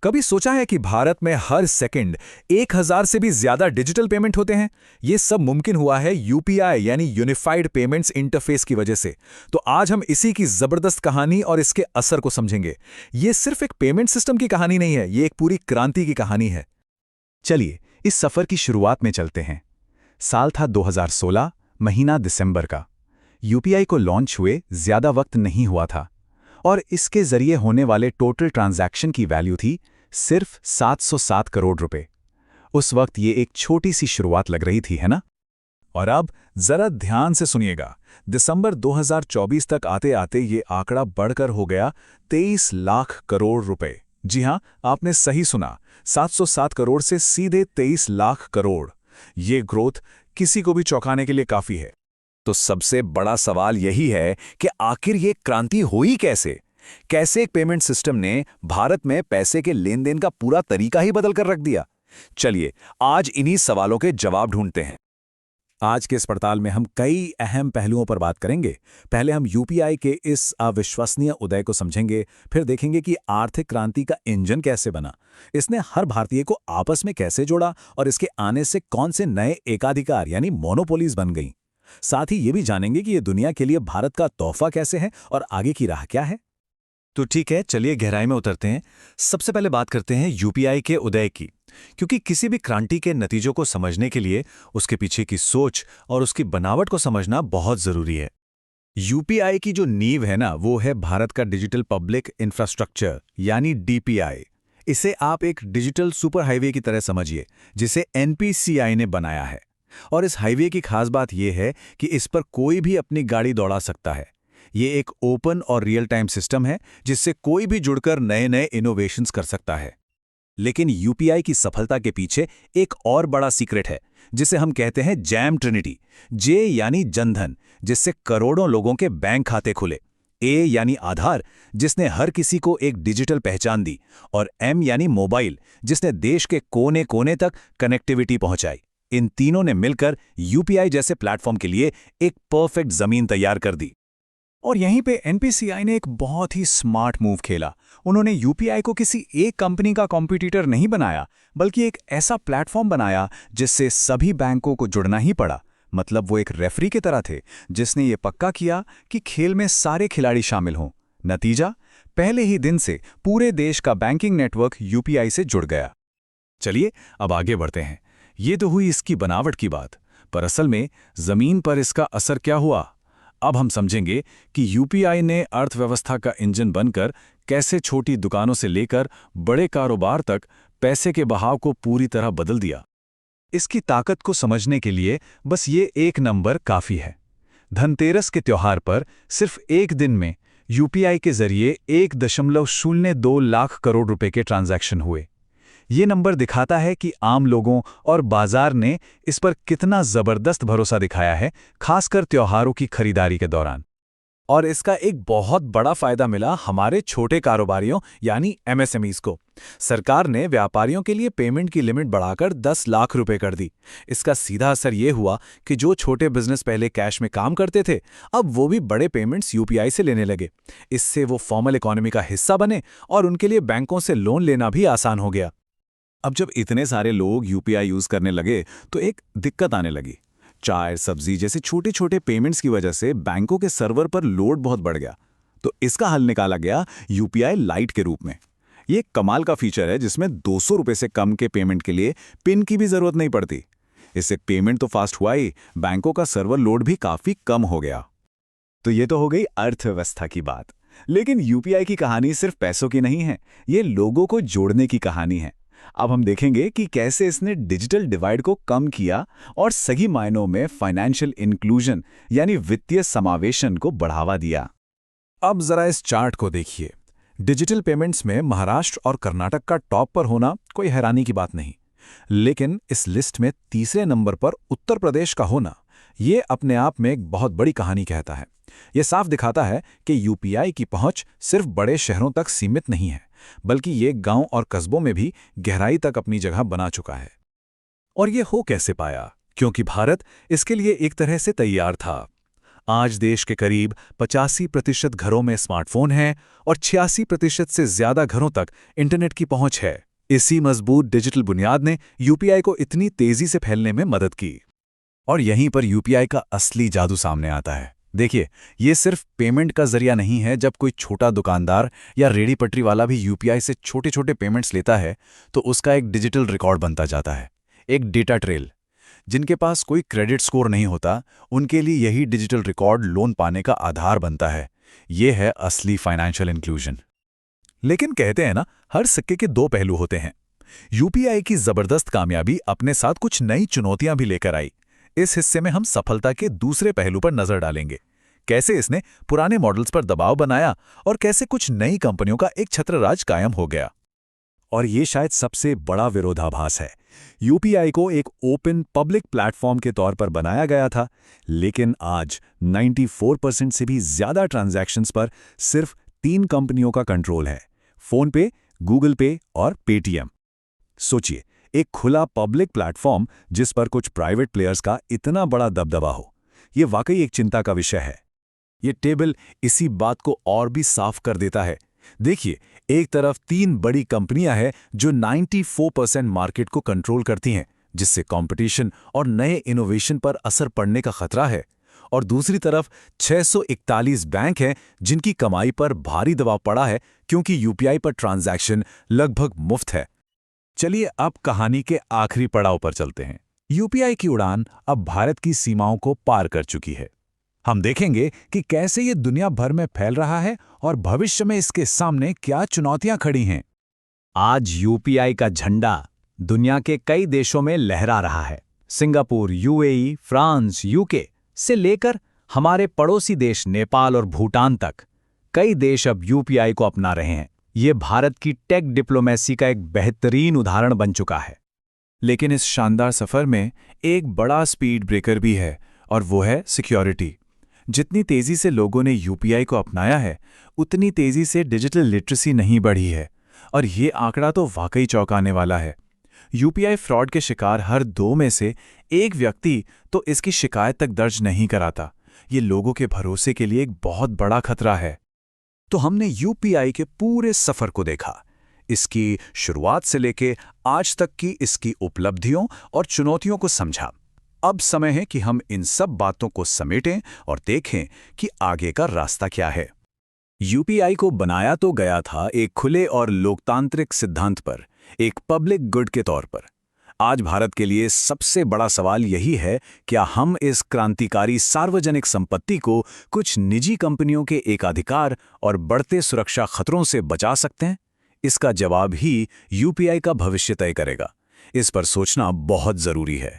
कभी सोचा है कि भारत में हर सेकंड 1000 से भी ज्यादा डिजिटल पेमेंट होते हैं? ये सब मुमकिन हुआ है यूपीआई यानी यूनिफाइड पेमेंट्स इंटरफेस की वजह से। तो आज हम इसी की जबरदस्त कहानी और इसके असर को समझेंगे। ये सिर्फ एक पेमेंट सिस्टम की कहानी नहीं है, ये एक पूरी क्रांति की कहानी है। चलिए इस सफर की शुरुआत में चलते हैं। साल था 2016, महीना दिसंबर का। यूपीआई को लॉन्च हुए ज्यादा वक्त नहीं हुआ था और इसके जरिए होने वाले टोटल ट्रांजैक्शन की वैल्यू थी सिर्फ 707 करोड़ रुपए। उस वक्त ये एक छोटी सी शुरुआत लग रही थी, है ना? और अब जरा ध्यान से सुनिएगा। दिसंबर 2024 तक आते आते ये आंकड़ा बढ़कर हो गया 23 लाख करोड़ रुपए। जी हां, आपने सही सुना, 707 करोड़ से सीधे 23 लाख करोड़। ये ग्रोथ किसी को भी चौंकाने के लिए काफी है। तो सबसे बड़ा सवाल यही है कि आखिर ये क्रांति हुई कैसे? कैसे एक पेमेंट सिस्टम ने भारत में पैसे के लेन देन का पूरा तरीका ही बदल कर रख दिया? चलिए आज इन्हीं सवालों के जवाब ढूंढते हैं। आज के इस पड़ताल में हम कई अहम पहलुओं पर बात करेंगे। पहले हम यूपीआई के इस अविश्वसनीय उदय को समझेंगे, फिर देखेंगे कि आर्थिक क्रांति का इंजन कैसे बना, इसने हर भारतीय को आपस में कैसे जोड़ा और इसके आने से कौन से नए एकाधिकार यानी मोनोपोलीज बन गईं। साथ ही ये भी जानेंगे कि ये दुनिया के लिए भारत का तोहफा कैसे है और आगे की राह क्या है। तो ठीक है, चलिए गहराई में उतरते हैं। सबसे पहले बात करते हैं यूपीआई के उदय की, क्योंकि किसी भी क्रांति के नतीजों को समझने के लिए उसके पीछे की सोच और उसकी बनावट को समझना बहुत जरूरी है। यूपीआई की जो नींव है ना, वो है भारत का डिजिटल पब्लिक इंफ्रास्ट्रक्चर यानी डीपीआई। इसे आप एक डिजिटल सुपर हाईवे की तरह समझिए, जिसे एनपीसीआई ने बनाया है। और इस हाईवे की खास बात यह है कि इस पर कोई भी अपनी गाड़ी दौड़ा सकता है। ये एक ओपन और रियल टाइम सिस्टम है जिससे कोई भी जुड़कर नए नए इनोवेशंस कर सकता है। लेकिन यूपीआई की सफलता के पीछे एक और बड़ा सीक्रेट है, जिसे हम कहते हैं जैम ट्रिनिटी। जे यानी जनधन, जिससे करोड़ों लोगों के बैंक खाते खुले। ए यानी आधार, जिसने हर किसी को एक डिजिटल पहचान दी। और एम यानी मोबाइल, जिसने देश के कोने कोने तक कनेक्टिविटी पहुंचाई। इन तीनों ने मिलकर यूपीआई जैसे प्लेटफॉर्म के लिए एक परफेक्ट जमीन तैयार कर दी। और यहीं पे एनपीसीआई ने एक बहुत ही स्मार्ट मूव खेला। उन्होंने यूपीआई को किसी एक कंपनी का कॉम्पिटिटर नहीं बनाया, बल्कि एक ऐसा प्लेटफॉर्म बनाया जिससे सभी बैंकों को जुड़ना ही पड़ा। मतलब वो एक रेफरी की तरह थे, जिसने ये पक्का किया कि खेल में सारे खिलाड़ी शामिल हों। नतीजा, पहले ही दिन से पूरे देश का बैंकिंग नेटवर्क यूपीआई से जुड़ गया। चलिए अब आगे बढ़ते हैं। ये तो हुई इसकी बनावट की बात, पर असल में जमीन पर इसका असर क्या हुआ? अब हम समझेंगे कि यूपीआई ने अर्थव्यवस्था का इंजन बनकर कैसे छोटी दुकानों से लेकर बड़े कारोबार तक पैसे के बहाव को पूरी तरह बदल दिया। इसकी ताकत को समझने के लिए बस ये एक नंबर काफी है। धनतेरस के त्योहार पर सिर्फ एक दिन में यूपीआई के जरिए 1.02 लाख करोड़ रुपए के ट्रांजैक्शन हुए। ये नंबर दिखाता है कि आम लोगों और बाजार ने इस पर कितना जबरदस्त भरोसा दिखाया है, खासकर त्योहारों की खरीदारी के दौरान। और इसका एक बहुत बड़ा फायदा मिला हमारे छोटे कारोबारियों यानी एमएसएमईज को। सरकार ने व्यापारियों के लिए पेमेंट की लिमिट बढ़ाकर 10 लाख रुपए कर दी। इसका सीधा असर ये हुआ कि जो छोटे बिजनेस पहले कैश में काम करते थे, अब वो भी बड़े पेमेंट्स यूपीआई से लेने लगे। इससे वो फॉर्मल इकोनॉमी का हिस्सा बने और उनके लिए बैंकों से लोन लेना भी आसान हो गया। अब जब इतने सारे लोग यूपीआई यूज करने लगे तो एक दिक्कत आने लगी। चाय, सब्जी जैसे छोटे छोटे पेमेंट्स की वजह से बैंकों के सर्वर पर लोड बहुत बढ़ गया। तो इसका हल निकाला गया यूपीआई लाइट के रूप में। ये एक कमाल का फीचर है जिसमें 200 रुपए से कम के पेमेंट के लिए पिन की भी जरूरत नहीं पड़ती। इससे पेमेंट तो फास्ट हुआ ही, बैंकों का सर्वर लोड भी काफी कम हो गया। तो ये तो हो गई अर्थव्यवस्था की बात। लेकिन यूपीआई की कहानी सिर्फ पैसों की नहीं है, ये लोगों को जोड़ने की कहानी है। अब हम देखेंगे कि कैसे इसने डिजिटल डिवाइड को कम किया और सही मायनों में फाइनेंशियल इंक्लूजन यानी वित्तीय समावेशन को बढ़ावा दिया। अब जरा इस चार्ट को देखिए। डिजिटल पेमेंट्स में महाराष्ट्र और कर्नाटक का टॉप पर होना कोई हैरानी की बात नहीं, लेकिन इस लिस्ट में तीसरे नंबर पर उत्तर प्रदेश का होना ये अपने आप में एक बहुत बड़ी कहानी कहता है। यह साफ दिखाता है कि यूपीआई की पहुंच सिर्फ बड़े शहरों तक सीमित नहीं है, बल्कि ये गांव और कस्बों में भी गहराई तक अपनी जगह बना चुका है। और ये हो कैसे पाया? क्योंकि भारत इसके लिए एक तरह से तैयार था। आज देश के करीब 85% घरों में स्मार्टफोन हैं और 86% से ज्यादा घरों तक इंटरनेट की पहुंच है। इसी मजबूत डिजिटल बुनियाद ने यूपीआई को इतनी तेजी से फैलने में मदद की। और यहीं पर यूपीआई का असली जादू सामने आता है। देखिए, ये सिर्फ पेमेंट का जरिया नहीं है। जब कोई छोटा दुकानदार या रेडी पटरी वाला भी यूपीआई से छोटे छोटे पेमेंट्स लेता है तो उसका एक डिजिटल रिकॉर्ड बनता जाता है, एक डेटा ट्रेल। जिनके पास कोई क्रेडिट स्कोर नहीं होता, उनके लिए यही डिजिटल रिकॉर्ड लोन पाने का आधार बनता है। ये है असली फाइनेंशियल इंक्लूजन। लेकिन कहते हैं ना, हर सिक्के के दो पहलू होते हैं। यूपीआई की जबरदस्त कामयाबी अपने साथ कुछ नई चुनौतियां भी लेकर आई। इस हिस्से में हम सफलता के दूसरे पहलू पर नजर डालेंगे। कैसे इसने पुराने मॉडल्स पर दबाव बनाया और कैसे कुछ नई कंपनियों का एक छत्रराज कायम हो गया। और ये शायद सबसे बड़ा विरोधाभास है। यूपीआई को एक ओपन पब्लिक प्लेटफॉर्म के तौर पर बनाया गया था, लेकिन आज 94% से भी ज्यादा ट्रांजैक्शंस पर सिर्फ 3 कंपनियों का कंट्रोल है: फोन पे, गूगल पे और पेटीएम। सोचिए, एक खुला पब्लिक प्लेटफॉर्म जिस पर कुछ प्राइवेट प्लेयर्स का इतना बड़ा दबदबा हो। ये वाकई एक चिंता का विषय है। ये टेबल इसी बात को और भी साफ कर देता है। देखिए, एक तरफ 3 बड़ी कंपनियां हैं जो 94% मार्केट को कंट्रोल करती हैं, जिससे कंपटीशन और नए इनोवेशन पर असर पड़ने का खतरा है। और दूसरी तरफ 641 बैंक हैं जिनकी कमाई पर भारी दबाव पड़ा है, क्योंकि यूपीआई पर ट्रांजैक्शन लगभग मुफ्त है। चलिए अब कहानी के आखिरी पड़ाव पर चलते हैं। यूपीआई की उड़ान अब भारत की सीमाओं को पार कर चुकी है। हम देखेंगे कि कैसे ये दुनिया भर में फैल रहा है और भविष्य में इसके सामने क्या चुनौतियां खड़ी हैं। आज यूपीआई का झंडा दुनिया के कई देशों में लहरा रहा है। सिंगापुर, यूएई, फ्रांस, यूके से लेकर हमारे पड़ोसी देश नेपाल और भूटान तक कई देश अब यूपीआई को अपना रहे हैं। ये भारत की टेक डिप्लोमेसी का एक बेहतरीन उदाहरण बन चुका है। लेकिन इस शानदार सफर में एक बड़ा स्पीड ब्रेकर भी है, और वो है सिक्योरिटी। जितनी तेजी से लोगों ने यूपीआई को अपनाया है, उतनी तेजी से डिजिटल लिटरेसी नहीं बढ़ी है। और ये आंकड़ा तो वाकई चौंकाने वाला है। यूपीआई फ्रॉड के शिकार हर 2 में से 1 व्यक्ति तो इसकी शिकायत तक दर्ज नहीं कराता। ये लोगों के भरोसे के लिए एक बहुत बड़ा खतरा है। तो हमने यूपीआई के पूरे सफर को देखा, इसकी शुरुआत से लेके आज तक की इसकी उपलब्धियों और चुनौतियों को समझा। अब समय है कि हम इन सब बातों को समेटें और देखें कि आगे का रास्ता क्या है। यूपीआई को बनाया तो गया था एक खुले और लोकतांत्रिक सिद्धांत पर, एक पब्लिक गुड के तौर पर। आज भारत के लिए सबसे बड़ा सवाल यही है, क्या हम इस क्रांतिकारी सार्वजनिक संपत्ति को कुछ निजी कंपनियों के एकाधिकार और बढ़ते सुरक्षा खतरों से बचा सकते हैं? इसका जवाब ही यूपीआई का भविष्य तय करेगा। इस पर सोचना बहुत जरूरी है।